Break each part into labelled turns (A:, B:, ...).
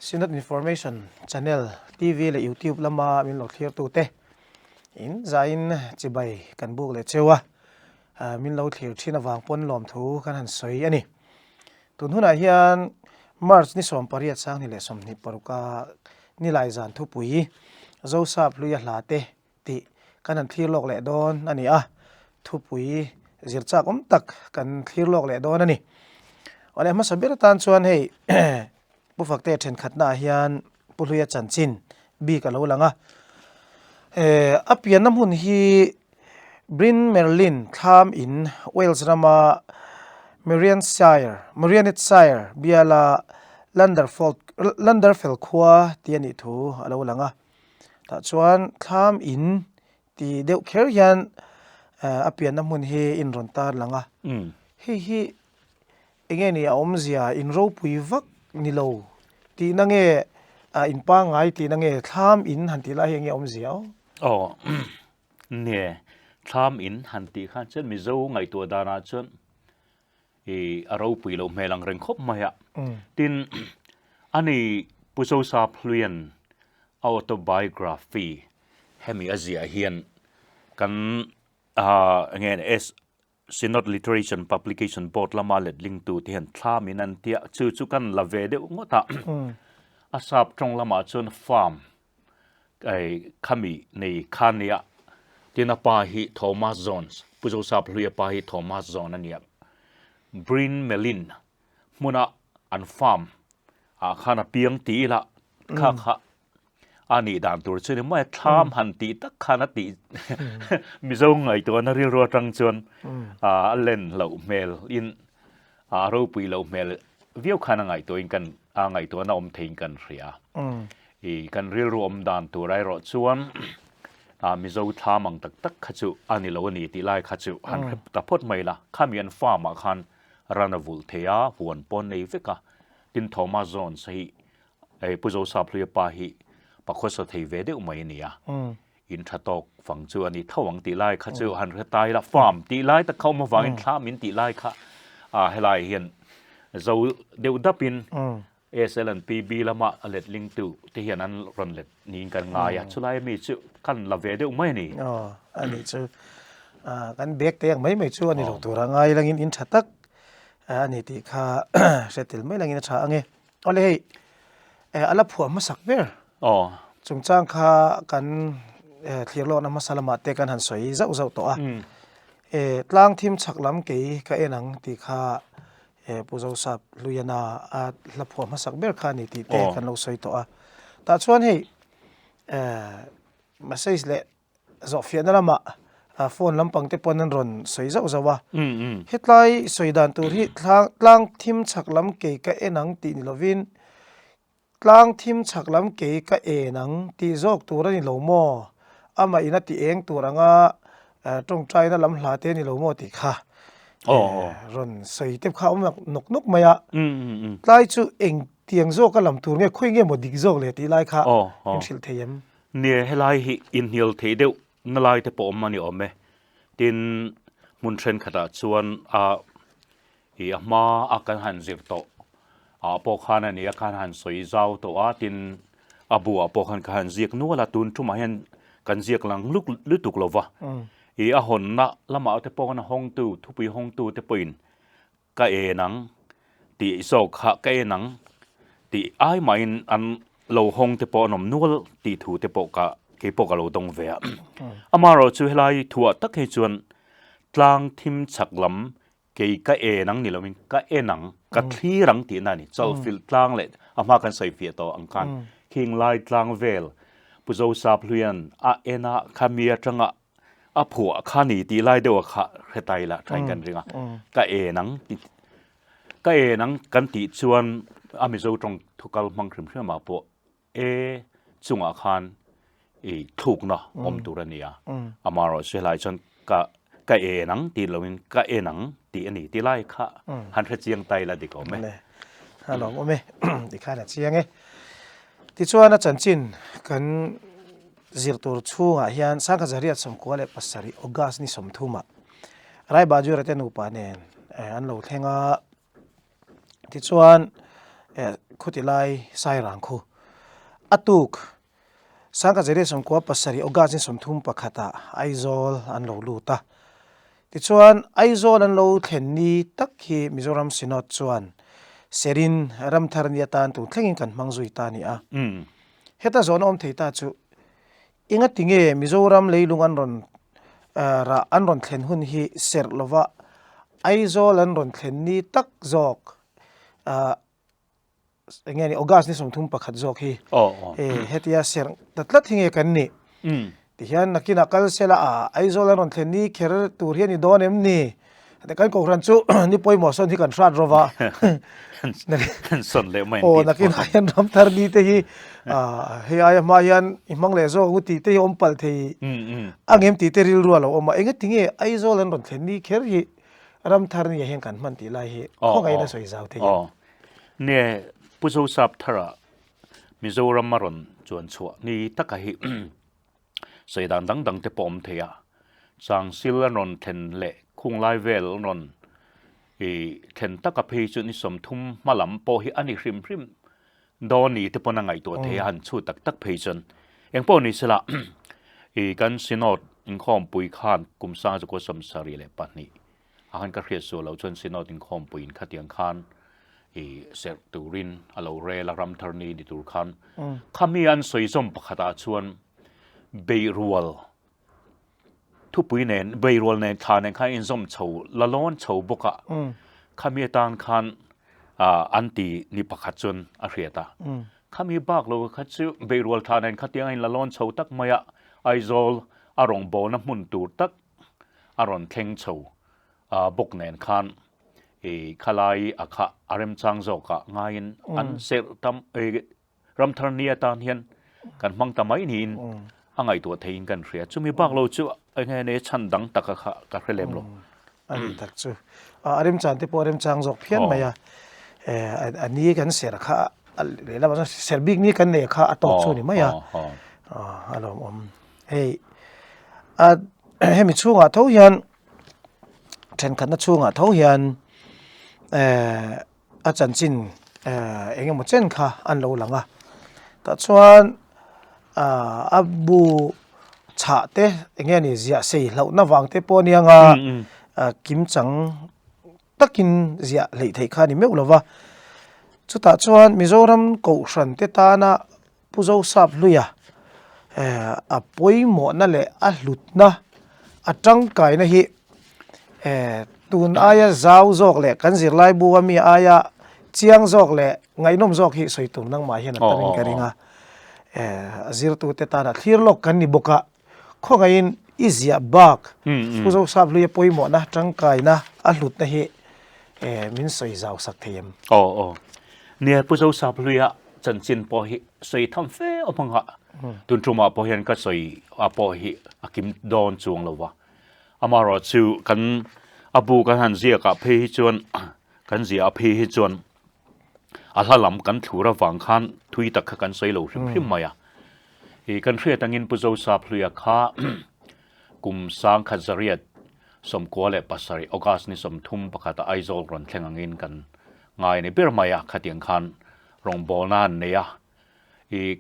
A: Synod Information Channel TV และ YouTube ละมามินหลอกเทียบตัวเตอินzainจิใบกันบุกเลยเจ้าวะมินเราเทียบที่นวางปนหลอมถูกันหันสวยอันนี้ตุนหุ่นอาเฮียนมาร์ชนี่สมปริยัติสร้างนี่แหละสมนิปรุกานี่ลายจานทุปุยเจ้าทราบลุยหลาเตติกันหันที่โลกแหละโดนอันนี้ทุปุยเสียจากตักกันที่โลกแหละโดนอันนี้วันนี้มาสบิรตันชวนให้ผู้ฝักเตะเห็นขัดหน้าเฮียนผู้ลุยจันจินบีกันแล้วลังอัพยันน้ำหุ่นฮีบรินเมรลินทามอินเวลส์รามาเมเรียนไซร์เบียลาลันเดอร์เฟลคัวที่อันนี้ถูแล้วลังถ้าชวนทามอินที่เดวเคอร์ยันอัพยันน้ำหุ่นฮีอินรอนตาลังฮีเองนี่อมเสียอินรูปุยวักนิโลที่นั่งอินปังไงที่นั่งทามอินหันที่ละเองอมเสีย
B: เนี่ยทามอินหันที่ข้าเช่นมิโซไงตัวดาราเช่นเราปุยเราเมลังเร่งคบมาอ่ะดินอันนี้ผู้สาวสาพเลียนออโตไบโกราฟีให้มีอาเซียเฮียนกันเงี้ยSynod Literature Publication Board ละมาเล็ดลิงตูที่เห็นทามินันเตียชื่อจุกันละเวเดอุงตะอาสาบตรงละมาชนฟาร์มขมีในคานียที่นับปาฮิโทมัสโซนส์ผู้สาวพลุยปาฮิโทมัสโซนนั่นเนี่ยบรินเมลินมุนะอันฟาร์มข้านับเปียงตีละข้าอันนี้ด่านตัวช่วยไม่ทำหันตีตักขนาดตีมิจงไงตัวนั้นเรียกว่าจังจวนเล่นเหล่าเมลอินรูปเหล่าเมลวิวขนาดไงตัวกันไงตัวนั้นอมทิ้งกันเสียกันเรียกรวมด่านตัวไรรอชวนมิจงทำมังตักขจุอันนี้เราหนีตีไล่ขจุหันแต่พอดไม่ละข้ามีอันฟ้ามาขันรันวุลเทียหวนปนในฟิกะดินทอมาซอนสิผู้สาวพลีปาฮิปะโคสถีเวเดอุมาอินีอินทตอกฝังจูอันนี้ท่าวังตีไล่ข้าจูหันเรตายละฟาร์มตีไล่แต่เขามาฟังอินทามินตีไล่ข้าให้ไล่เห็นเราเดี๋ยวดับอินSLNPB ละมาเล็ดลิงตูที่เห็นนั้นรันเล็ดนี้กันง่ายชุไลมีจูกันละเวเดอุมาอินี
A: อันนี้จูกันเบรกแต่ยังไม่จูอันนี้ตัวร่างง่ายลังอินชัดตักอันนี้ที่ข้าเสร็จไม่ลังอินช้าไงเอาเลยอัลผัวมาสักเบอร์จงจ้างข้ากันเที่ยวโลกน้ำมาสลามัดเตกันหันสวยเจ้าตัวล่างทีมฉักล้ำกี่ก็หนังที่ข้าผู้เจ้าสับลุยนาอัลผัวมาสักเบอร์ข้านี่ที่เตกันเราสวยตัวแต่ชวนให้มาใช้เลยจอบเฟียนนั่นละมาโฟนลำปังเตปนนันรอนสวยเจ้าวะเฮ็ดไล่สวยด่านตัวที่ล่างทีมฉักล้ำกี่ก็หนังตีนิลวินกลางทีมฉักล้ำเก๋ก็นังตีโจกตัวนี่หลงโม่มาอินัตีเองตัวงตรงใจนั่นลำหลาเตนี่หลงโม่ติค่ะรอนใส่เต็มข้าวมันนกมาอ่ะไล่จู่เองเตียงโจกก็ลำตัวเนี่ยคุยเงี้ยหมดดิโจกเลยตีไล่ค่ะอินสิลเทียม
B: เนี่ยให้ไล่อินฮิลเทเดียวนั่นไล่แต่ปอมมันนี่อมไหมดินมุนเชนขนาดส่วนมาอาการหันเสียโตพอขานนี้การหันสวยเจ้าตัวตินบัวพอขันเสียกนัวละตุนทุ่มเห็นกันเสียกหลังลุตุกลวะหนนะละมาแต่พอกันห้องตู้ทุบห้องตู้แต่ปืนก็หนังตีโซกะก็หนังตีไอ้หมายอันเราห้องแต่พอหนมนัวตีถูแต่พอกะเกี่ยวกับเราตรงเวียมาเราช่วยไล่ถั่วตักให้จวนกลางทิมฉักลำเกี่ยก็หนังนี่เราเป็นก็หนังกัดที่รังตีนั่นนี่เจ้าฟิลกลางเลยมากันใส่เฟียต่ออังกันคิงไลกลางเวลผู้เจ้าสาพเลียนน่ะขมีจังผัวข้านี่ตีไล่เดียวข้าเฮตัยละใช้กันเรื่องก็หนังกันตีชวนมิโซตรงทุกกลมังครึมเชื่อมาปะจุงอาคารถูกเนาะอมตุรนียมาเราช่วยไล่จนก็หนังตีเราเป็นก็หนังตีอันนี้ตีไล่ข้าหันเจียงไตละดีกว่าไหม
A: ฮัลโหลโอเมดีข้าเนี่ยเจียงที่ชวนอาจารย์จินกันจิรตัวชูงเฮียนสังกัดจริตสมควรเลยปัสสาวะออกัสนี่สมทุมาไรบาจูระเตนุปานเนอันเราเทงที่ชวน ขุติลายไซรังคูอตุกสังกัดเจริญสมควรปัสสรีโอกาสสมทุมปะขตาไอโซลอันโลลูตาที่ชวนไอโซลอันโลเทนนีตักฮีมิโซรัมสินอดชวนเซรินรัมทารณียตานตุเทงินกันมังซุยตานีอะเฮตาโซนอมเทตาจูอิงัดติงเอมิโซรัมเลยลุงอันรอนระอันรอนเทนหุนฮีเซร์ลวะไอโซลอันรอนเทนนีตักจอกไงนี่ออกัสนี่สมทุมปะขัดจอกฮีเฮติยาเสียงตัดลัดทิ้งกันนี่ที่ยันนักกินอักลเสละไอโซลานเทนนี่เคอร์ตูเรียนี่โดนเอ็มนี่แต่กันก็ครันจูนี่ป่วยหมอส่วนที่กันชาร์ดรวะ
B: ส่วนเลยไม่
A: โอ้นักกินหายันรำทาร์ดีเตฮีเฮียมายันอิมังเลโซกุติเตยอมปัลเทฮีอังเอ็มติเตริลรัวเราอมมาเองก็ทิ้งไอโซลานเทนนี่เคอร์ฮีรำทาร์นี่เห็นกันมันตีไล่ฮีข้อไงน่าสวยสาวเทฮี
B: เนี่ยผู้สูสับทาระมิโซรัมมารอนจวนชัวนี่ตักฮีใส่ดังเตปอมเทียจางซิลนอนเทนเละคุงไลเวลนอนเทนตักเพจุนิสมทุมมาลำโปฮิอันนี้ริมดอนี่เตปนังไงตัวเทียหันชูตักเพจนเองปอนี่สละกันสินอดอิงคอมปุยขานกุมสร้างจุกสมสารีเละปันนี้อาหารกระเทียโซเราชนสินอดอิงคอมปุยขัดยังขานเซร์ตูรินอลาเรลรัมทาร์นีดิตูร์คันขมีอันสวยสมปะขตาชวนเบรัวลทุปุยเนนเบรัวลเนนทานเนนข้าอินสมโฉละล้อนโฉบกะขมีตานคันอันตีนิปะขัดจนอาเรียตาขมีบากโลขัดชื่อเบรัวลทานเนนขัดยังไงละล้อนโฉตักมายะไอโซลอารมณ์โบนับมุนตูตักอารมณ์เข่งโฉบกเนนคันขลายอาคาอารมณ์จังโจกะงายินอันเสร์ตำรัมทารณียตานเฮียนกันมังตะไมนินอังไงตัวเทียงกันเสียจุมีบากเราจูไอ้เงี้ยเนี่ยฉันดังตะกะกะเรเลมโล
A: อันนี้ตักจูอารมณ์จันที่พออารมณ์จังโจกเพี้ยนไหมอะอันนี้กันเสียร์ค่ะเรื่องว่าเสียร์บิ๊กนี่กันเนี่ยค่ะตกชูนี่ไหมอะอารมณ์เฮ้ให้มีช่วงเท่ายันเทนกันนะช่วงเท่ายันอาจารย์จินเองหมดเช่นค่ะอันเราหลังแต่ส่วนอับูชาเตเองนี่เสียสิเราหน้าวังเตปอนี่งกิมจังตักินเสียเลยไทยค่ะนี่ไม่รู้ว่าจุดแต่ส่วนมิโซรัมกูสันเตตานะผู้เจ้าทราบลุยป่วยหมดนั่นแหละหลุดนะจังไก่นะฮีตูนอายะจาวจอกเละกันสิไลบัวมีอายะเจียงจอกเละไงน้มจอกฮิสวยตุนนังมาเห็นตันกันริงจิรตูเตตานะทีร์ลอกกันนี่บกะข้อไงอินอิสยาบักผู้เจ้าทราบลุยป่วยหมดนะจังไก่นะหลุดนะฮีมินสวยจาวสักเทียม
B: เนี่ยผู้เจ้าทราบลุยจันจินปอฮิสวยทำเฟอพังหะตุนจุมาปอเห็นก็สวยปอฮิกิมดอนจวงเลยวะอามารอจูกันอบูกันหันเสียกับเพฮิจวนกันเสียเพฮิจวนอาลาลำกันถูระวังคันทุยตะกันใส่เหลวริมมาอ่ะกันเรียตังอินปุโจซาพลุยข้ากุมสังขัดเรียดสมกัวเละปัสสริโอกาสนิสมทุมปะกาตไอโซลรอนแข่งอินกันง่ายในเบอร์มาอ่ะขัดยังคันรองบอลนันเนี่ย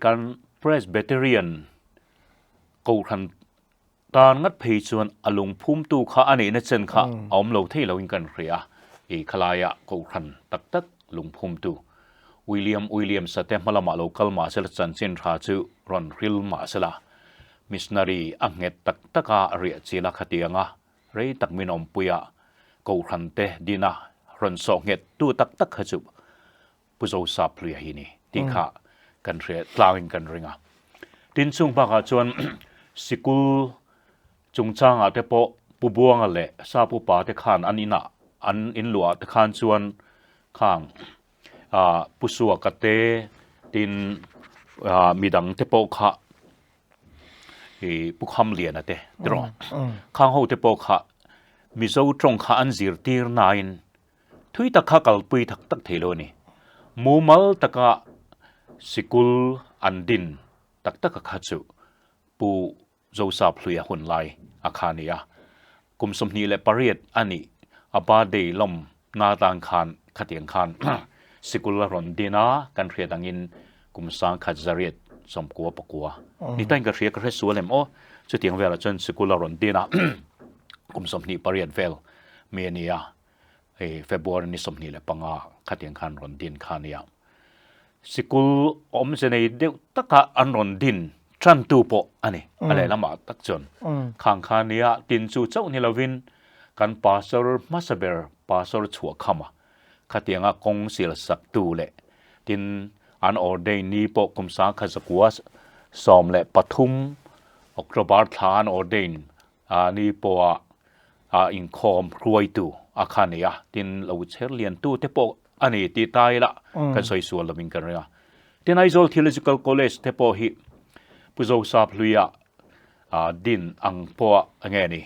B: กันเพรสเบเตเรียนกูคันตานงัดเพยชวนอารมณ์พุ่มตู้ข้าอันนี้นั่นเช่นข้าเอาเราเที่ยวอินกันเรียขลายะกูคันตักลุงพุ่มตู้วิลเลียมสเตมมาละมาโลกัลมาเซลจันเซนราจูรอนริลมาเซลามิสนารีอังเงตักเรียจีลักขัดยังเรยตักมินอมปุยะกูคันเตดีนะรอนสองเงตู้ตักขจุปุโจซาพลุยหินีที่ข้ากันเรียกลาวินกันริงดินซุงปากจวนสิกุลจงจ้างอาเตปปูบวงอะไรซาปูปาเตขานอันนี้นะอันอินหลัวเตขานชวนข้างปุสัวกเตดินมีดังเตปขะปุคำเลียนเตตรอข้างหูเตปขะมิโซตรงขะอันจิรตีร์นายนทุยตะขะกัลปุยตักเทโลนี่มูมัลตะกะสิกุลอันดินตักขะจูปูโจซาพลุยหุ่นไลอาคานียกุมสมนีและปริยดอันนี้อบาเดลมนาตังคานขัดยังคาน sikular rondina kan ria dangin kumsang khazariat somkua pakua ni tain ka ria ka resualem o chutiang vela chon sikular rondina kumsomni pariat vel menia February ni somni le panga khatiang khan rondin khania sikul om senei de taka an rondin tran tu po ani ale lama tak chon khang khania tin chu chau ni lovin kan pastor masaber pastor chua khama khatianga kong sil sak tu le tin an ordain ni po kumsa khazakwa som le pathum October than ordain ni po in khom ruai tu akhania tin lo cher lian tu te po ani ti tai la kan soi sual lovin kan ria tin Aizawl Theological College te po hi puzo sap luya din ang po ange ni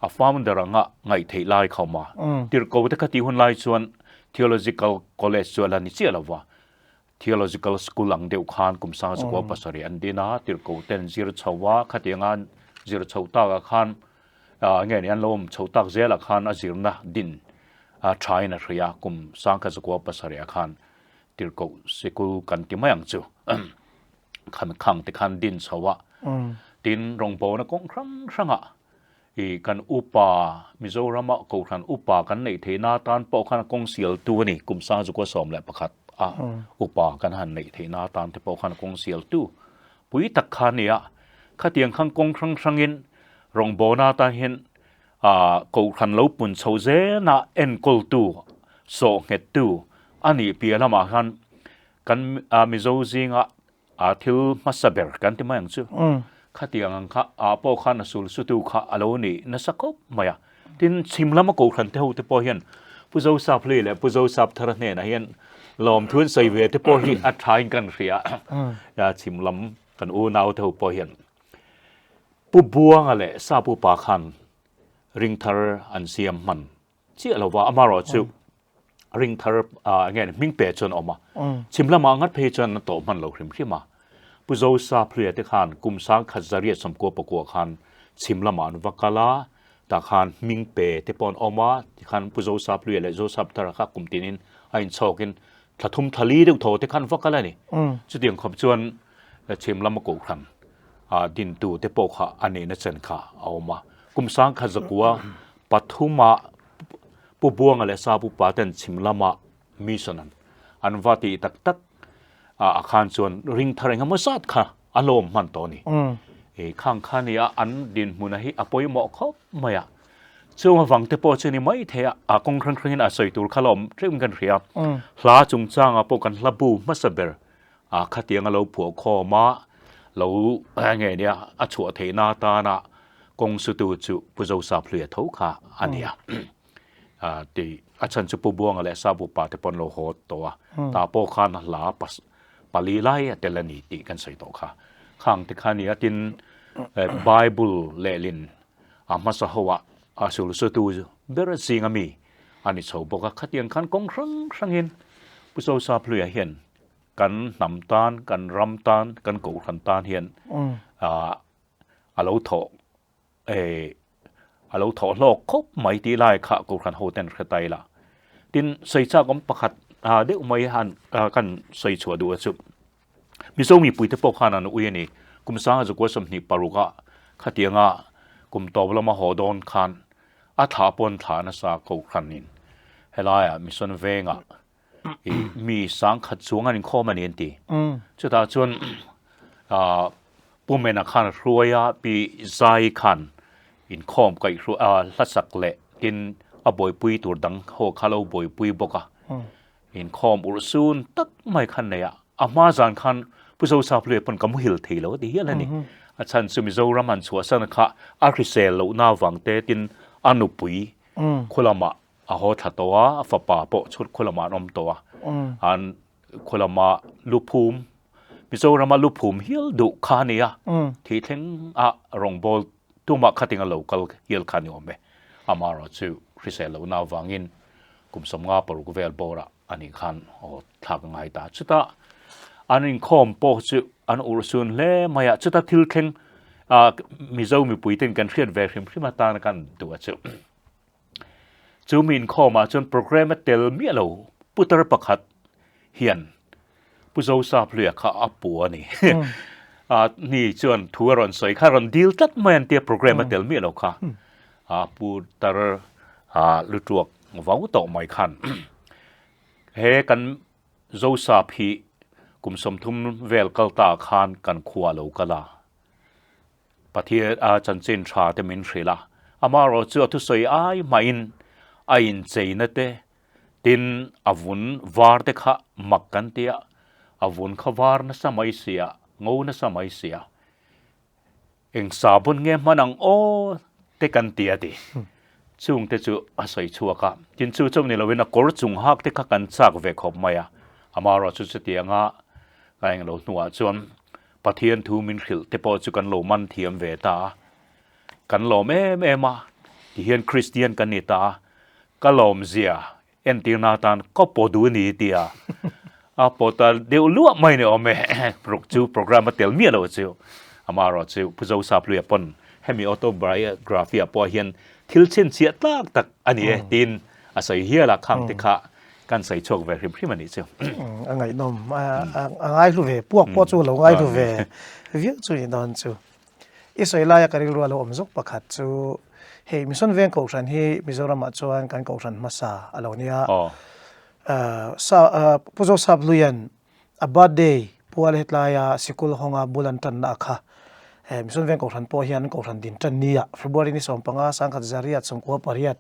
B: a founder nga ngai thei lai khawma tir ko te khati hun lai chuan Theological College chuan ani chialawa Theological School ang deu khan kumsa chwa pasari andina tir ko ten zir chawa khatianga zir chauta ga khan nge ni an lom chautak zela khan azirna din China ria kum sangka chwa pasari khan tir ko sikul kan ti mayang chu khang te khan din chawa tin rongpo na kong kranga I kan upa Mizorama ko khan upa kan nei theina tan po khan kong sial tu ni kumsa chu ko som le pakhat upa kan han nei theina tan te po khan kong sial tu pui tak khania khatiang khang kong krangin rongbo na ta hin ko khan lo pun chhoze na en kol tu so nget tu ani pialama khan kan Mizo zinga thil masaber kan ti mayang chu khatiang kha po khan asul sutu kha aloni nasakop maya tin chimlama ko khan te ho te po hian puzo sap le le puzo sap thar ne na hian lom thun sei ve te po hi a thain kan ria ya chimlam kan u naw te ho po hian pu buang ale sa pu pa khan ring thar an siam man chi alawa amaro chu ring thar again ming pe chon oma chimlama ngat phe chon to man lo hrim hima puzo sa phria te khan kumsang khazariat somko pakwa khan chimlaman wakala ta khan mingpe te pon oma ti khan puzo sa phria le zo sap tara kha kumtinin ain chokin thlathum thali de tho te khan wakala ni chudiang khop chuan chimlam ko khan din tu te po kha ane na chen kha oma kumsang khazakwa pathuma pubuang ale sa pu paten chimlama missionan anwati tak tak akhan chuan ring tharenga masat kha alom man to ni khang khania an din muna hi apoi mo khop maya chuwa wangte po cheni mai thea kong khrang khrangin a soitur khalom trim kan ria hla chungchang a po kan hlabu masaber khatiang alo phu kho ma lo nge nia a chu theina ta na kong su tu chu puzo sa phlia tho kha ania ti achan chu pu buang ale sa bu pa te pon lo ho to ta po khan la pas palilai telani ti kan sei to kha khang te khania tin Bible lelin amasa hawa asul sutu bera singami ani choboka khatiang khan kong krangin puso sa phluya hian kan namtan kan ramtan kan ko khan tan hian alo tho lok khop mai ti lai kha ko khan hoten khatai la tin sei cha kom pakhat de umai han kan sei chua du chu mizomi puite po khana no uyeni kumsa ju ko somni paruga khatianga kum toblama hodon khan a tha pon thana sa ko khanin helaya mission venga mi sang khat chunga nin khoma nen ti chuta chun pumena khan ruaya pi zai khan in khom kai ru lasak le tin aboi pui tur dang ho khalo boi pui boka in khom ursun tak mai khan ne ya ama zan khan puzo sa phle pon kam hil theilo ti hian ani achan sumizo raman chua san kha a khrisel lo na wangte tin anu pui khulama a ho thatowa fa pa po chut khulama nom towa an khulama lupum mizo rama lupum hil du khania thi theng a rongbol tuma khatinga local hil khani ombe amaro chu khrisel lo na wangin kumsom nga paru vel bora ani khan o thak ngai ta chuta anin khom po chu an ursun le maya chuta thil theng mizo mi puiten kan riat ve hrim hrim ta kan tu chu chu min khoma chun program tel mi lo putar pakhat เฮียนผู้โซซาเพลียค่ะอัปปัวนี่นี่จวนทัวรอนสอยค่ะรอนดีลตัดแม่นเตียโปรแกรมมาเตลมีแล้วค่ะปูตรลุตวกว้าวต่อไม่คันเฮกันโซซาพีกุมสมทุมเวลกัลตาคานกันขวาโลกลาปะเทียอาจันเจนชาเตมินทรีละอามารอจวทุสอยไอมาอินไออินเจนเตตินอวุนวาร์เตคะมักกันเตียอวุนขวาร์นสมัยเสียงูนสมัยเสียเอ็งสาบุนเงมันังโอเตกันเตียดิจุงเตจูอาศัยชัวค่ะจินจูจมนี่เราเวนักกอร์จุงฮักเตคะกันจากเวขอบมายาอามารอจุเตียงะไงเราหนัวจวนปะเทียนทูมินขิลเตปอจุกันโลมันเทียมเวตากันโลมมาที่เฮียนคริสเตียนกันนิตาก็โลมเสียเอ็นตีนาตันก็ปอดูนี่เตียปอตาเดี๋ยวลวกไม่เนี่ยแม่ปลุกจูโปรแกรมมาเตลเมียเราจิวอามารอจิวผู้เจ้าสาบเรียปนให้มีออโตไบกราฟีปอเฮียนทิลเช่นเสียตักอันนี้ตินอาศัยเฮียละข้างติคะกันใส่โชคเวริมพริมันนี่จิว
A: ไงนมง่ายรู้เวพวกปอจูเราง่ายรู้เวเวียจูนี่ดอนจูอิสราเอลกันรัวเราอมซุกประคัดจูเฮมิซอนเวงกอชันเฮมิโซรามาจวนกันกอชันมาซาอลาวเนียผู้ชอบลุยันอับบาดเดย์ผู้อะไรทลายสิกุลฮงอาบุลันตันนักฮะมิซอนเวงกอชันพอเฮียนกอชันดินตันนี้ฟบรินิสอมปังอาสังกัดจาริยัตสมควบปริยัต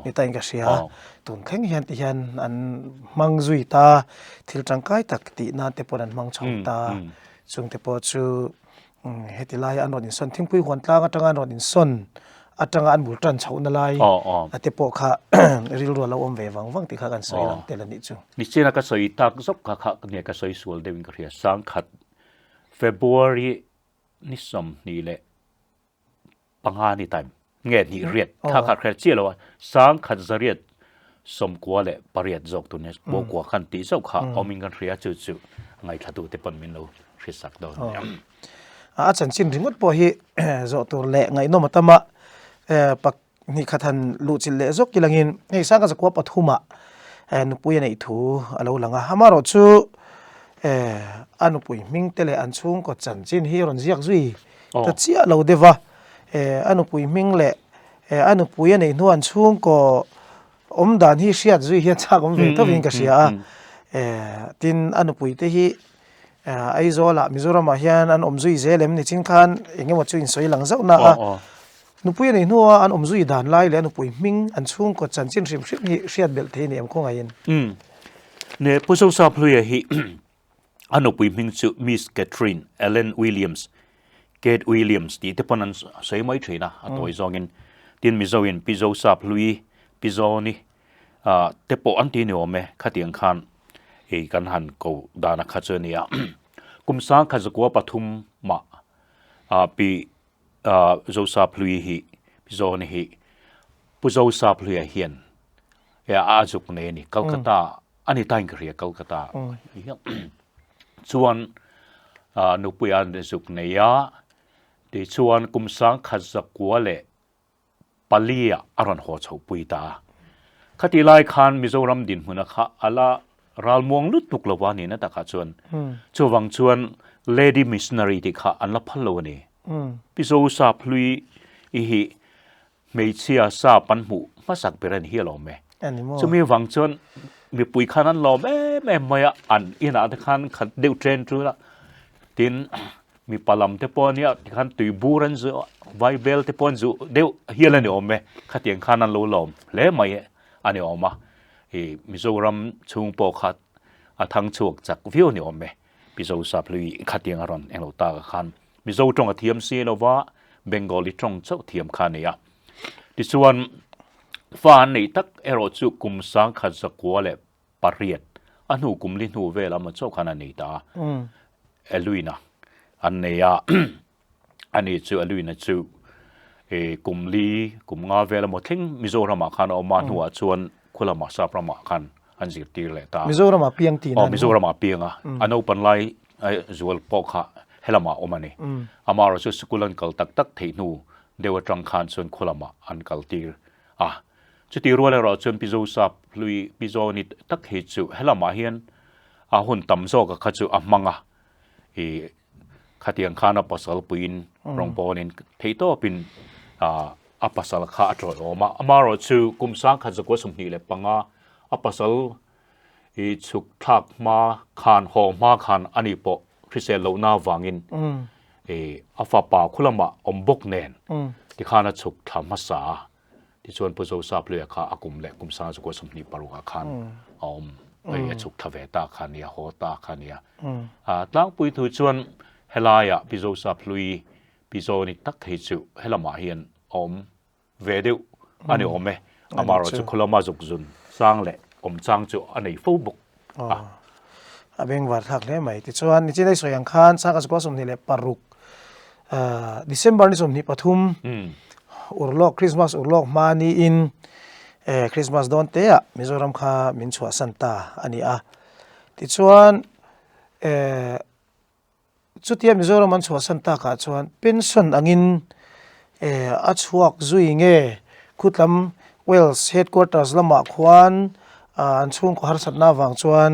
A: นี่ตั้งกษีตุนแข่งเฮียนที่เฮียนอันมังจุยตาทิลจังไกตักตีนาเตปอนันมังชงตาซึ่งเตปอจูเฮติลายอันรอดินซอนทิ้งผู้หวนตางอัตงานรอดินซอนอัตงานบุตรันเฉานาลายเตปอค่ะริลรัวเราอมเววังติค่ะกันสวยลังเตลันนิจู
B: นี่เจนักสวยตักซบค่ะเนี่ยก็สวยสวยเดวินกเรียสังขัดเฟบรุรีนี่สมนี่แหละปังหานี่ไทม์เงี้ยนี่เรียดถ้าขาดแคลเจียแล้วสังขัดจะเรียดสมกว่าแหละปริยัติจกตัวนี้บวกว่าขันตีเจ้าค่ะเอามิงกันเรียจู่ๆไงถ้าดูเตปนมินเราเรียสักดอน
A: อาจารย์ชินถึงวัดพอฮีจอตัวเละไงโนมาตมะปักนี่ขันลูจิเละจกกิลังอินนี่สร้างกันจากว่าปฐุมะนุปุยในทูอะไรหลังฮามารอชูอันุปุยมิงเตเลอันชุงก็จันจินฮีรอนเจียกจุยแต่เจียเราเดวะอันุปุยมิงเละอันุปุยในนวลชุงก็อมดานฮีเชียจุยเฮียจากอมเวทวิงกเสียตินอันุปุยเตฮีไอโซละมิโซรามาเฮียนอันอมจุยเซเลมนี่จินคันอย่างเงี้ยว่าจุยสวยหลังเจ้าหน้านุปุยในนัวอันอมจุยดานไล่เลยนุปุยมิงอันชุงก็จันจินริมริมนี่เชียดเบลเทนี่เอ็มคงไงยิน
B: เนี่ยผู้ทรงทราบเลยฮีอันนุปุยมิงจูมิสแคทรีนเอเลนวิลเลียมส์เกตวิลเลียมส์ที่เทปนันใช้ไม่ใช่นะตัวอีกอย่างตินมิโซอินพิโซทราบเลยพิโซนี่เทปอันที่เนี่ยแม่ขัดยังคันกันหันกูดานักขัดเจนี่กุมสังขัดกัวปฐุมมาปีโจซาพลุยฮีพิโซนี่ฮีผู้โจซาพลุยเฮียนอาจุกเนนี่กัลกัตตาอันนี้ตั้งเรียกกัลกัตตาส่วนนุปุยอันจุกเนียที่ส่วนกุมสังขัดกัวเล่ปาลีอารันหัวเฉาปุยตาขัดที่ไล่คันมิโซรัมดินหุนนะคะอัลลารัลมวงลุตุกลวานี่นะตะขัดส่วนวังส่วนเลดี้มิชนารีที่ข้าอันละพัลโลนี่พิโซซาพลุยอีฮีไม่เชียซาปันหูมาสักเป็นเฮียหรอแม่จะมีวังส่วนมีปุยขันนั้นหรอแม่ไม่อันอินาตะขันขัดเดือดเทรนจูละทินมีปลาเทปอนเนี่ยขันตุยบูรันจูไวเบลเทปอนจูเดือดเฮียเลยนี่อมแม่ขัดยังขันนั้นโลลมเล่ไม่อันนี้ออกมามิโซรัมชุงโปขัดทั้งช่วงจากวิวนี่อมเมมิโซซาพลุยขัดยังอรอนเองเราตาขันมิโซตรงเทียมเสียแล้วว่าเบงกอลีตรงเจ้าเทียมขันเนี่ยที่ส่วนฟ้าในตักเอโรจุกุมสังขัดสักวัวเล่ปารีดอันหูกุมลินหูเวลามันเจ้าขันนี้ตาเอลุยนะอันเนี่ยอันนี้จูเอลุยนะจูกุมลีกุมงาเวลาหมดทิ้งมิโซรามาขันเอามาหัวชวนคุลามาซาประมาขันอันสิตีเลยตา
A: มิโซรามาเปียงตี
B: นะมิโซรามาเปียงอันเอาปันไลจวลปอกะเฮลามาอมานี่อามาเราสกุลันกัลตักเทนูเดวตรังคันชวนคุลามาอันกัลตีจุดที่รัวเลยเราชวนพิโซซาพลุยพิโซนิตักเหตุเฮลามาเฮียน หุ่นตำโซกขจูมังอ่ะขัดยังข้านับภาษาปีนรองปอนินเทโตเป็นภาษาข้าตรอยออกมาเราชูกุมสังขัดจะกวสมนีเลยปังภาษาชุกทักมาขานหอมาขานอันนี้ปอคริสเตียนเราหน้าวางินฟ้าป่าคุลมะอมบกเนนที่ข้านัชุกธรรมศาที่ชวนผู้โจทย์เปลือกข้าอากุมเล็กกุมสังจะกวสมนีปรุกขานชุกทเวตาขานียโหตาขานียตั้งปุยถูชวนเฮลายะพิโซซาพลุยพิโซนิตักเฮจูเฮลมาเฮียนเวดิวอันนี้เมมาเราจะคุลมาจุกจุนสร้างเลยจังจูอันนี้ฟูบุก
A: เบงวัดหักเลยไหมที่ชวนนี่ที่ได้สวยอย่างข้านสร้างกันก็สมนี่เลยปรุกDecember นี่สมนี่ปทุมอุรลอกคริสต์มาสอุรลอกมานีอินคริสต์มาสโดนเตะมิโซรัมข้ามินชัวซันตาอันนี้ที่ชวนจุดที่มิโซรัมมันชัวซันตาค่ะชวนเป็นส่วนอังินอัชวกจุยเง่คุดลำเวลส์เฮดควอเตอร์สละมาควันอันช่วงขวาสัตนาวังชวน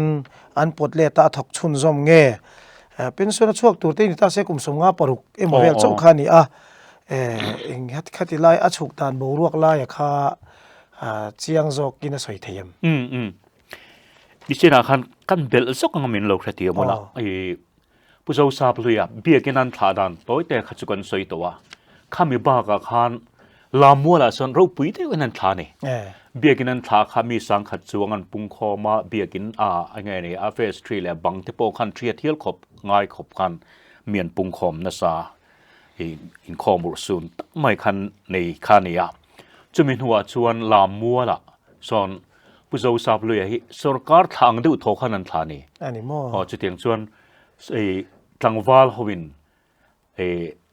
A: อันปวดเละตาถกชุนซอมเง่เป็นส่วนอัชวกตัวที่นิตาเสกุมสงาปรุกเวลเจ้าข้านี่ขัดที่ไล่อัชวกตานบูรวกไล่ข้าเจียงจอกกินสวยเทียม
B: ดิฉันอากันเบลสักงามินโลกเทียมละผู้เจ้าทราบเลยเบียกินันทาดันตัวแต่ขัดจุกันสวยตัวข้ามีบ้ากขันลามัวละส่วนเราปุ๋ยเท่านั้นทานี่เบียกินันทาข้ามีสังขัดจวงันปุงคอมาเบียกินไงนี่เฟสทรีและบังที่โปคันเทียเที่ยวขบง่ายขบกันเมียนปุงคอมนัสซาอินคอมบุรุษไม่คันในข้านี่จะมีหัวชวนลามมัวละส่วนผู้เจ้าทราบเลยสุรการทางดูทอขันนันทานี่
A: อันนี้มั่ว
B: จะเตียงชวนทางวาลฮวิน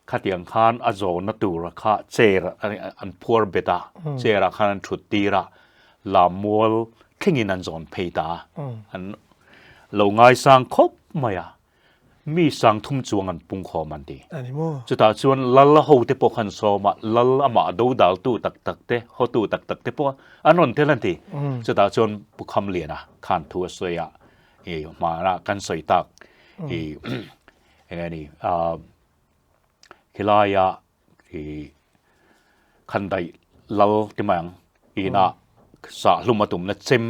B: ขัดยังขันอาโจนัตูระข้าเจระอันพัวเบตาเจระขันชุดตีระลามมัวทิ้งนันจอนเพตาอันเราง่ายสังคบไม่มีสังทุ่มจวงันปุงคอมันดีจุดตาชวนลัลหูเตปขันโซมาลัลมาดูดาวตู้ตักเตฮอตู้ตักเตปอันนั้นเท่านั้นทีจุดตาชวนบุคคลเลียนะขันทัวสวยมาละกันสวยตักยังไงนี่ฮิลายะขันใดลัลที่มังน่ะสาลุมาตุมนัดซิม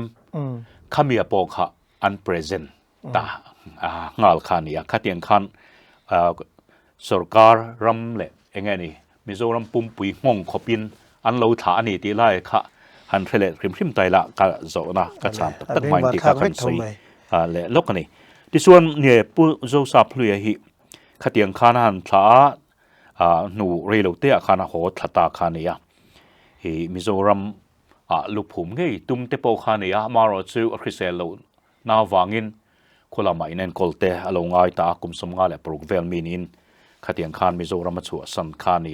B: ขมีอปอกะอันเพรสเซนตางาลขานี่ขัดยังขันสุรการรำเละยังไงนี่มิโซรัมปุ่มปุยงงขบินอันเราถานี่ตีไล่ค่ะหันเทเลคริมไตละกะโซนะกะชามตักไม้ที่กันสวยเละลกนี่ที่ส่วนเนี่ยผู้โจทย์ทราบเลยฮิขัดยังขันหันถาหนูเรือเตะขันหัวทัตตาขานี่มิโซรัมลูกผมไงตุ้มเตปขานี่มาเราจูคริสเซลนาวางินคนละไม่เน้นกอลเตะลงง่ายตากุมสมงาและปรุกเวลมินินขัดยังขันมิโซรัมชัวสันขานี่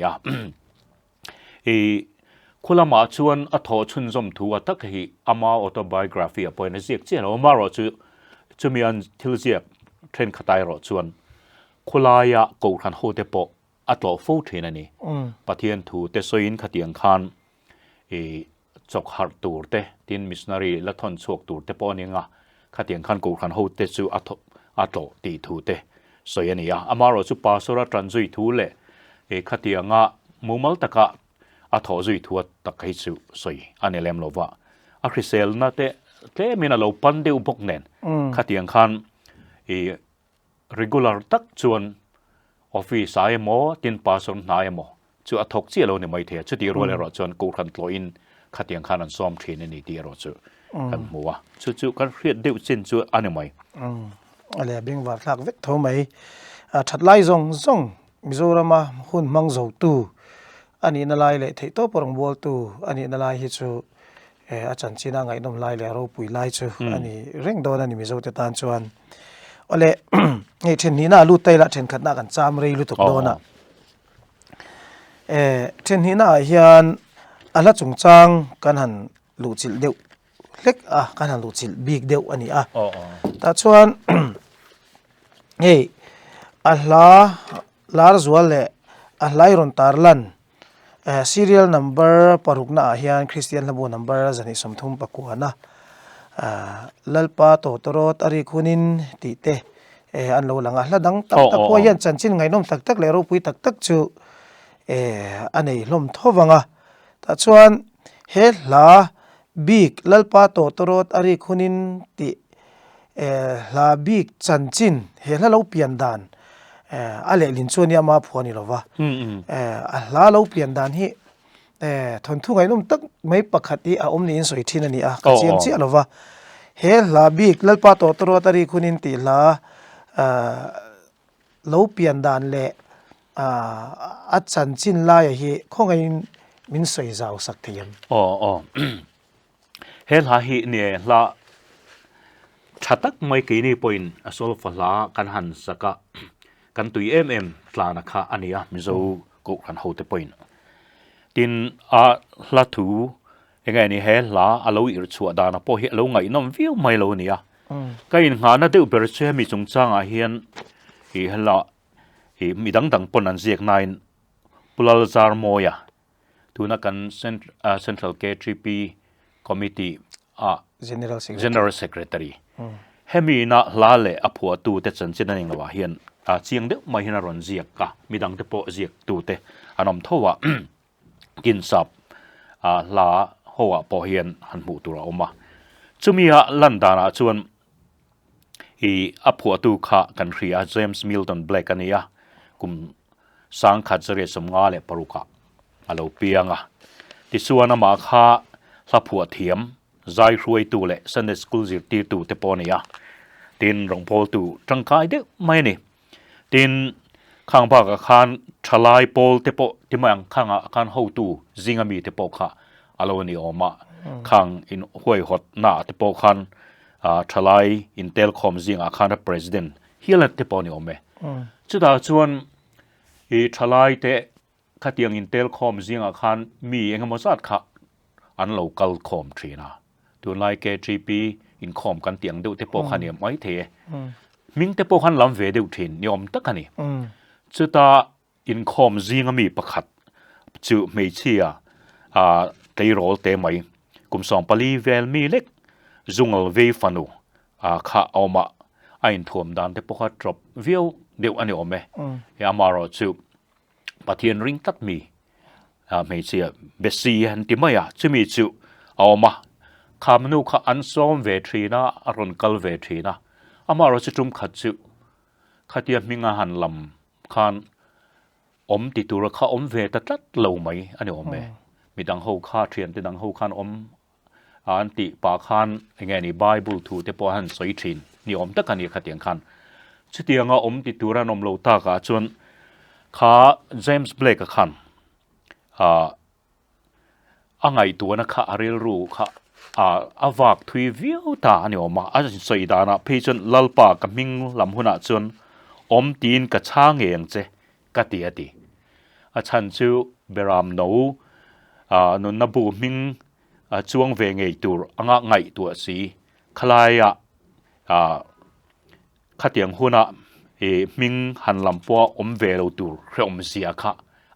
B: คนละมาชวนอัฐชุนจมทัวตักฮีอามาออโตไบโอกราฟีปอยน์เสียกเจ้ามาเราจูมีอันทิลเซียเทรนขัดไตเราชวนคนละยะกูขันโฮเตปอัตโลฟูเทนันนี่ปะเทียนถูเตสอินขัดยังขันจอกฮาร์ตูร์เตตินมิสนารีและทอนชวกตูร์เตปอนี่งะขัดยังขันกูขันโฮเตจูอัตโลตีถูเตสวยนี่อามาเราจูปาสุระตรันจุยถูเล่ขัดยังมูมัลตะกะอัตโลจุยถูตะไคจูสวยอันนี้เลมโลวะอะคริเซลน่ะเตมินาโลปันเดอุบกเนนขัดยังขันregular ตักชวนออฟฟิศไอ้หมอตินปาสนนายหมอจูอัฐกเจียเราเนี่ยไม่เที่ยจุดที่รู้เลยเราชวนกูขันตัวอินขัดยังขันซ้อมเทรนนี่ที่เราจูกันมัวจูกันเครียดเดือดเส้นจูอันนี้ไม่
A: อะไรเบ่งว่าหลักเวทเท่าไหมชัดไล่ซงมิโซรามาหุ่นมังโจตูอันนี้น่าไล่เลยที่โตปรองบัวตูอันนี้น่าไล่ฮิจูอาจารย์จีน่าไงน้ำไล่เลยเราปุยไล่จูอันนี้เร่งโดนอันนี้มิโซเตตานชวนอะไรไอ้เช่นนี้น่าลู่ไตละเช่นขัดนักกันจามเรียลุตุกโดนะเช่นนี้น่าเฮียนอะไรจงจังกันหันลู่จิลเดียวเล็กกันหันลู่จิลบีกเดียวอันนี้แต่ชวนเฮ้ลาร์จวลเล่ลายรอนตาร์ลันserial number ปรุกน่าเฮียนคริสเตียนระบบ number จะนี่สมทุมปะกัวนะ lalpa to torot ari khunin ti te an lo langa hladang tak tak po yan chanchin ngai nom tak tak le ro pui tak tak chu anei hlom thowanga ta chuan he hla big lalpa to torot ari khunin ti hla big chanchin he hla lo pian dan ale lin chu ni ama phoni lova a hla lo pian dan hi thon thu ngai nom tak mai pakhati a omni in soi thin ani a ka chiang chi alova he hla big lalpa to torot ari khunin ti hla lo pian dan le a chanchin la ya hi khongai min soi zau sak thiam
B: he hla hi ne hla thatak mai ke ni point asol fala kan han saka kan tui tlana kha ania mizo ko kan hote point tin a hla thu engai ni he hla alo ir chua dana po hi lo ngai nom view mai lo nia kain nga na de ber che mi chung changa hian hi hla hi midang dang pon an ziak nine pulal zar moya tuna kan central K3P committee general secretary hemi na lale aphua tu te chanchin aning lawa hian chiang de mai hina ron ziak ka midang te po ziak tu te anom thowa kin sap la hoa po hian han mu tura oma chumia landana chuan i aphua tu kha kan ria James Milton Black ania kum sang khat zare somnga le paruka alo pianga ti suana ma kha hlaphua thiam zai ruai tu le Sunday school zir ti tu te ponia tin rongpol tu tangkai de mai ni tin khang ba ka khan thalai pol te po timang khanga khan ho tu zingami te po kha aloni oma khang in hoi hot na te po khan thalai in telcom zinga khan president hilat te poni ome chuda chuan I thalai te khatiang in telcom zinga khan mi engamosat kha an local com trina tu lai K3P in com kan tiang deu te po khani mai the ming te po khan lam ve deu thin niom takani chuta in com zinga mi pakhat chu mei chia te rol te mai kum song pali vel mi lek zungal ve fanu kha oma ain thom dan te po kha drop view deu ani ome ya maro chu pathian ring tat mi mei chia besi han ti maya chumi chu awma khamnu kha ansom ve thina aron kal ve thina amaro chu tum khat chu khatia minga han lam khan om ti tur kha om ve ta tat lo mai ani ome midang ho kha thian te dang ho khan om an ti pa khan nge ni bible thu te po han soi thin ni om ta kan ni khatiang khan chutianga om ti turan om lo ta ka chun kha James Blake khan angai tu na kha aril ru kha awak thui viu ta ani oma a soi da na phechon lalpa ka ming lam huna chun om tin ka changeng che ka ti ati a chan chu beram no nun na bu ming chuang ve ngei tur anga ngai tu si khalaya khatiang huna ming han lampo om ve lo tur khom sia kha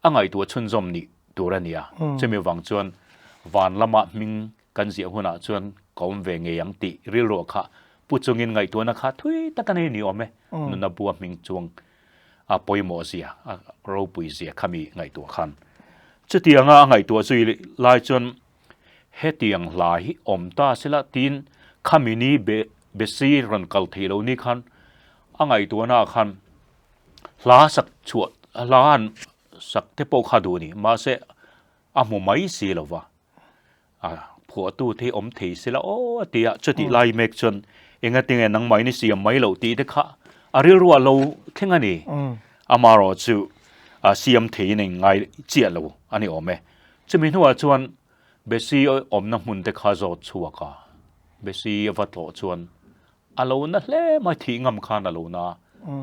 B: angai tu chun zom ni turania chemi wang chuan van lama ming kan zia huna chuan kom ve nge yang ti ril ro kha puchungin ngai tu na kha thui takane ni ome nuna buwa ming chuang poimo sia ro pui sia khami ngai tu khan chutianga ngai tu chui lai chuan hetiang lai om ta sila tin khamini besi ran kal thilo ni khan angai tu na khan la sak chuat lan sak te po kha du ni ma se amu mai si lova phu tu the om thei sila o tia chuti lai mek chun enga tinge nang mai ni siam mai lo ti te kha aril ru lo thengani amaro chu siam thei nei ngai chia lo ani ome chumi nuwa chuan besi om na mun te kha zo chuwa ka besi avato chuan alo na hle mai thi ngam khan alo na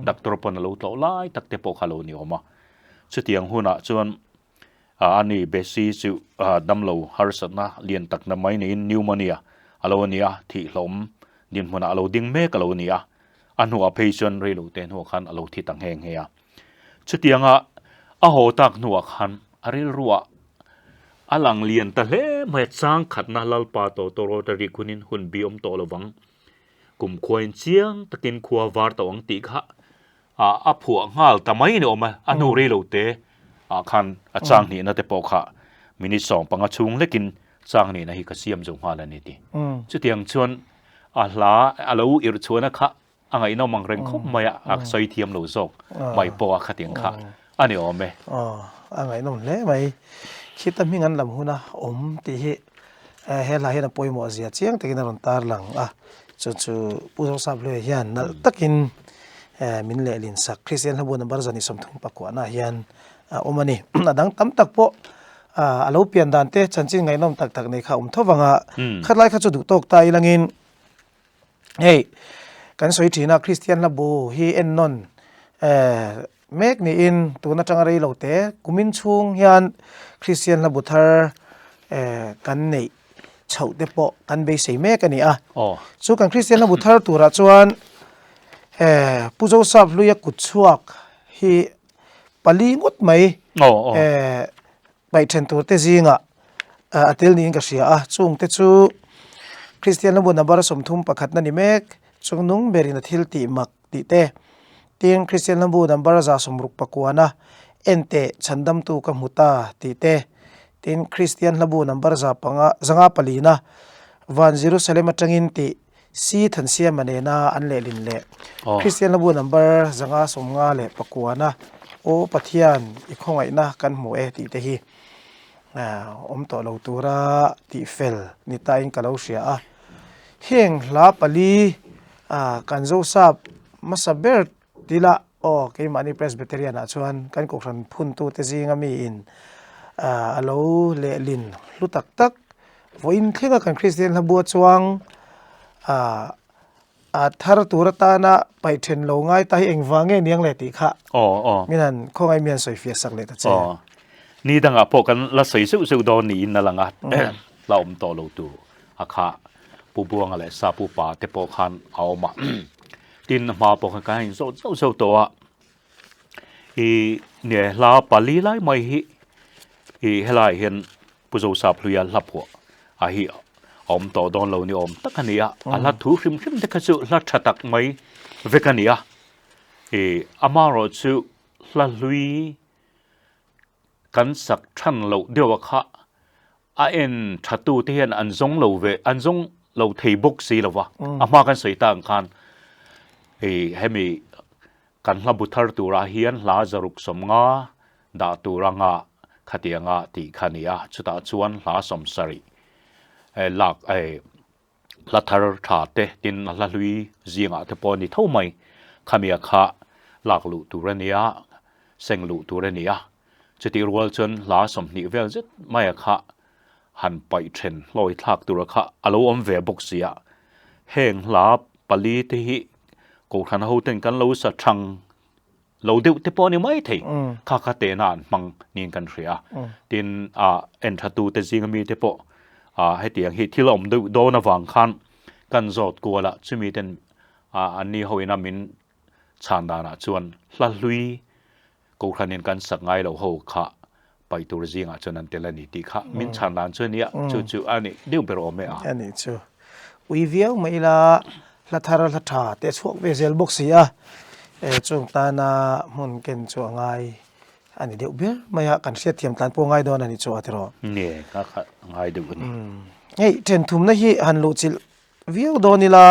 B: doctor pon alo to lai takte po khalo ni oma chutiang huna chuan ani besi chu damlo harsatna lian takna mai ni pneumonia alonia thi hlom din huna alo ding me kalonia anu a patient relo ten ho khan alo thi tang heng heya chutianga a ho tak nuwa khan aril ruwa alang lian ta le mai chang khat na lal pa to to ro ta ri kunin hun biom to lawang kum khoin chiang takin khuwa war to ang ti kha a phua ngal tamai ni oma anu re lo te khan a chang ni na te po kha minit song panga chung lekin chang ni na hi ka siam jong hala ni ti chu tiang chuan a hla alo ir chuana kha angai no mang reng khop maya ak soi thiam lo zok mai po kha tiang kha ani ome
A: angai nom le mai khitam hingan lam huna ti hi he la he na poimo zia chiang tekin ron tar lang chu pu so sap le hian na takin min le lin sak Christian habu number zani somthum pakwa na hian omani adang tam tak po alo pian dan te chanchin ngai nom tak tak nei kha thowanga khatlai kha chu du tok tai langin hey kan soi thina Christian habu hi en non mek ni in tuna tangari lo te kumin chung hian Christian habu thar kan nei chau te po kan be sei mek ani chu kan Christian habu thar tura chuan puzo sap luya kutchuak hi pali ngut mai bai then tur te zinga atel ni ka sia chung te chu Christian habu na bar somthum pakhat na ni mek chung nung berin thil ti mak ti te ting Christian habu number za somruk pakwana ente chandam tu ka muta ti te tin Christian habu number za panga zanga palina van Jerusalem atangin ti si than sia manena anle lin le Christian habu number zanga somnga le pakwana o pathian ikhongai na kan mu ti te hi to lo tura ti fel ni ta in kalau sia heng la pali kan zo sap masaber tila ke mani Presbyterian chuan kan kokran phun tu te zinga mi in alo le lin lu tak tak voin thlenga kan Christian habu chuang thar turata na pai then lo ngai ta hi engwange niang le ti kha minan khongai mian soi fia sak le ta che
B: ni danga po kan la sei su su do ni na langa la to lo tu akha pu buang ale sa pu pa te po khan awma tin ma po khan kai so to ne la pali lai mai hi helai hian puzo sa phluya lapho hi to don lo ni takania ala thu hrim te khachu la thatak mai vekania amaro chu la lui kan sak than lo dewa kha en thatu te hian anjong lo ve anjong lo thei bok si lawa ama kan soitang khan hemi kan labu thar tura hian la zaruk somnga da turanga khatianga ti khania chuta chuan la somsari lak la thar tha te tin la lui zinga te poni thomai khamia kha lak lu turania senglu turania cheti rual chon la somni vel zet mai kha han pai then loi thak tura kha alo om ve bok sia heng la pali te hi ko khan ho ten kan lo sa thang lo deu te poni mai thei kha te nan mang nin kan ria tin en thatu te zinga mi te po he tiang hi thilom do na wang khan kan zot ko la chumi ten ani hoina min chandana chuan hlalui ko khanin kan sangai lo ho kha pai tur zinga chuan an telani ti kha min chandan chuania chu ani deu bero me
A: ani chu ui viau mai la la thar la tha te chuak ve zel box sia chung ta na mun ken chu ngai ani deu ber maya kan sia thiam tan po ngai don ani chu atero
B: ne kha ngai deu ni
A: ei ten thum na hi han lo chil viau donila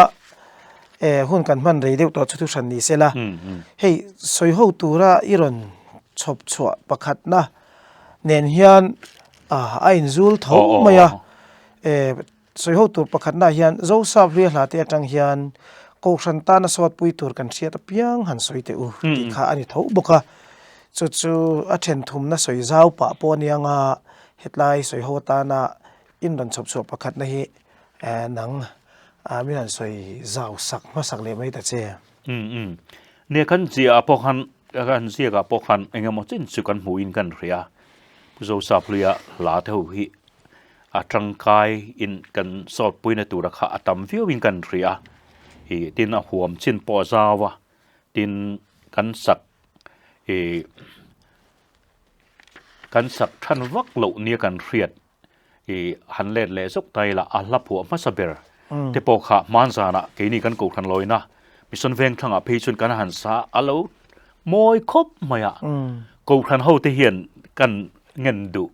A: hun kan man rei deu to chu san ni sela hei soi ho tura iron chop chua pakhat na nen hian ain zul tho maya soi ho tur pakhat na hian zo sap ri hla te atang hian ko san ta na sawat pui tur kan sia ta piang han soi te ti kha ani tho boka chu a then thum na soi zau pa po nianga hetlai soi ho ta na in ron chop chua pakhat na hi nang minan soi zau sak ma sak le mai ta che
B: ne kan ji a po khan kan sia ga po khan engamo chin chu kan muin kan ria zo sa phlia la theu hi atangkai in kan sort puina tura kha atam viewing kan ria hi tin a huam chin po zawa tin kan sak kan sak than vak lo nia kan riat หันเล่นเลสุกไตละอัลลับหัวมาสเบรเทปอกะมันซานะเกนี่กันกูทันลอยนะมิสันเวงทั้งอภิชุนกันหันซาอัลโลมอยคบมายะกูทันเฮาที่เห็นกันเงินดุ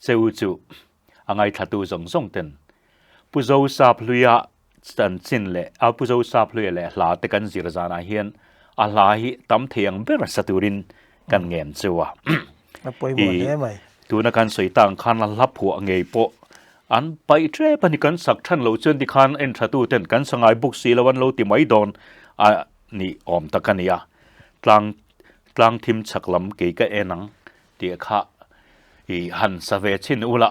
B: เซวจูอังไงทัตูส่งเต็นผู้เจ้าซาพลุยะสันสินเล่เอาผู้เจ้าซาพลุยะเล่ลาเตกันสิรจานาเฮียนอัลลาฮิตั้มเทียงเบรสตูรินกันเงินเจ้า
A: ป่วยหมดได้ไหม
B: ตัวนักการสวยต่างคันลับหัวเงยโปอันไปเทรปนิกันสักท่านเราเชิญที่คันเอ็นทัตูเต็นกันสังไงบุกสีละวันเราติไม่โดนนี่อมตะกันเนี่ยกลางทีมฉักลำเกยกเอนังเดียค่ะหันสเวชินอุละ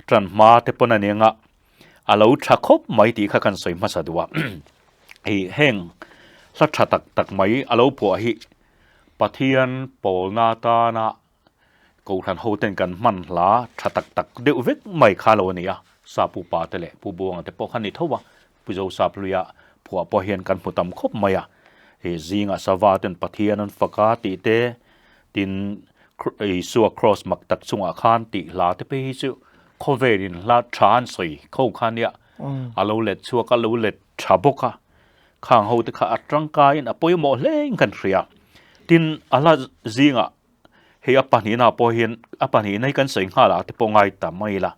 B: จันมาเทปนันเองอ่ะเราชักคบไม่ตีข้ากันสวยมาสะดวกแห้งสักตักไม่เราผัวปะเทียนโปนาตานะกูทันโฮเต็นกันมันลาชัตักเดือดวิกไม่คาโลเนียซาปูปาเตเลปูบวงแต่พอขันนี่เท่าวะผู้เจ้าซาพลุยะผัวพอเห็นกันผู้ตำคบไม่จิงสวาเต็นปะเทียนนั้นฟักาติเตตินสัวครอสมักตักสุงอาคารติลาเตไปฮิจุโคเวรินลาทรานสวยเข้าขันเนี่ยอาลูเล็ดชัวก็ลูเล็ดชาบกะข้างโฮตข้าอัตรังกายนอปอยโมเล่งกันเสียตินอาลาจิงเฮียปานีน่าพอเห็นปานีในกันเสียงฮาละที่ปงไงแต่ไม่ละ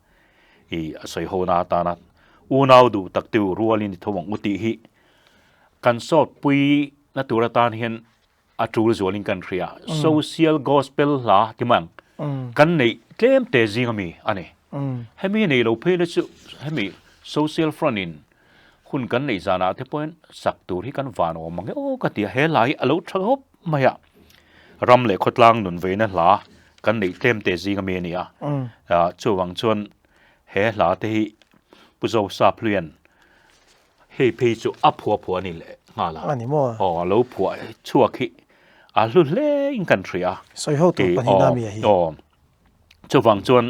B: สวยโหนาตานะอูนาวดูตักติวรัวลินทวังอุติหิกันสอดปุยนัตุระตานเห็นจูรจวลินกันเรีย social gospel ละที่มังกันในเต็มเตจิงมีอันนี้ให้มีในเราเพลจุให้มี social front in คุณกันในจานาที่พอยสักตัวที่กันวานอมังโอ้กติเฮลัยอารมณ์ชักบไม่อะรำเล็กขดลางหนุนเวนั่นละกันในเต็มเตจิงมีเนี่ยช่วงชวนเฮลาที่ผู้เจ้าซาพเลียนเฮพีจูอัพผัวนี่แหละมาละ
A: อันนี้มั่ว
B: แล้วผัวชั่วขี้ลุเล่งกันเสีย
A: สวยเขาตัวปนินามีอะไร
B: ช่วงชวน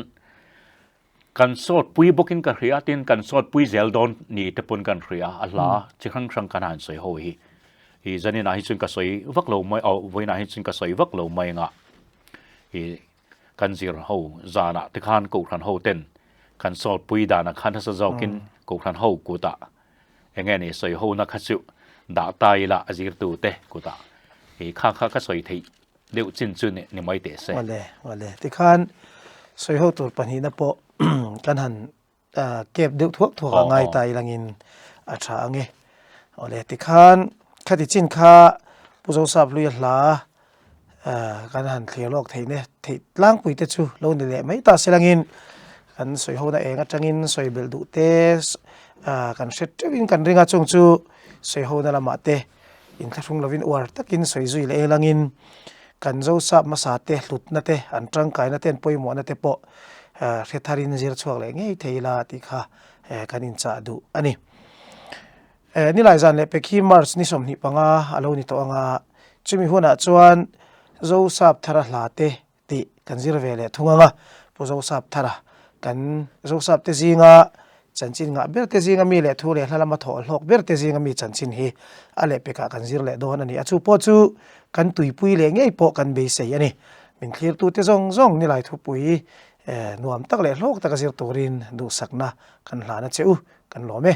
B: กันสอดปุยบกินกันเรียตินกันสอดปุยเซลดอนนี่ตะปนกันเรียอัลลาจะขังสังกันหันสวยโหยจันนี่นาฮิจุนก็สวยวักโลไม่เอาไว้นาฮิจุนก็สวยวักโลไม่งะกันจีรโหจานะที่ขันกูขันโหเต้นกันสอดปุยดานะขันทัศจกินกูขันโหกูตะอย่างเงี้ยนี่สวยโหนักขัดจุด่าตายละจีรตูเตกูตะข้าก็สวยที่เดี๋ยวจินจุนนี่ไม่เตะเสีย
A: วันเลยที่ขันสวยเขาตัวปนินาโปกันหันเก็บดึกทั่วง่ายตายลังอินอาชาเงี้ยอะไรที่ขันข้าที่จินข้าผู้เจ้าทราบลุยหลากันหันเคลียร์โลกที่เนี่ยที่ล้างปุ๋ยเตจูเราเนี่ยแหละไม่ตัดเสียลังอินกันสวยหัวนั่นเองจังอินสวยเบลดูเตสกันเสร็จจะวินกันเรื่องจงจูสวยหัวนั่นละมาเตอินทรุ่งเราวินอวดตะกินสวยจุยเลยลังอินกันเจ้าทราบมาสาเตหลุดนั่นเตอันตรังกายนั่นเตนป่วยหมอนั่นเตปะเรทารินเจอร์ช่วงเลยง่ายเทลาติค่ะกันอินจ่าดูอันนี้นี่หลายจันเลยไปขี้มาร์สนี่สมนิปังอาอารมณ์นี่ตัวงาจุมีหัวหน้าจวนเจ้าทราบทาระลาเตติกันจิรเวลทุ่งงาพอเจ้าทราบทาระกันเจ้าทราบเตจิงาจันจินงาเบรเตจิงามีเลยทุเรศละมาถอดหอกเบรเตจิงามีจันจินเฮอะไรไปกะกันจิรเลยโดนอันนี้จูปอจูกันตุยปุยเลยง่ายปอกันเบสเซียนี่เป็นเคลียร์ตัวเตจงนี่หลายทุปุยนวมตักเลยโลกตักเสียตัวรินดูสักนะกันหลานเจ้ากันหล่อไหม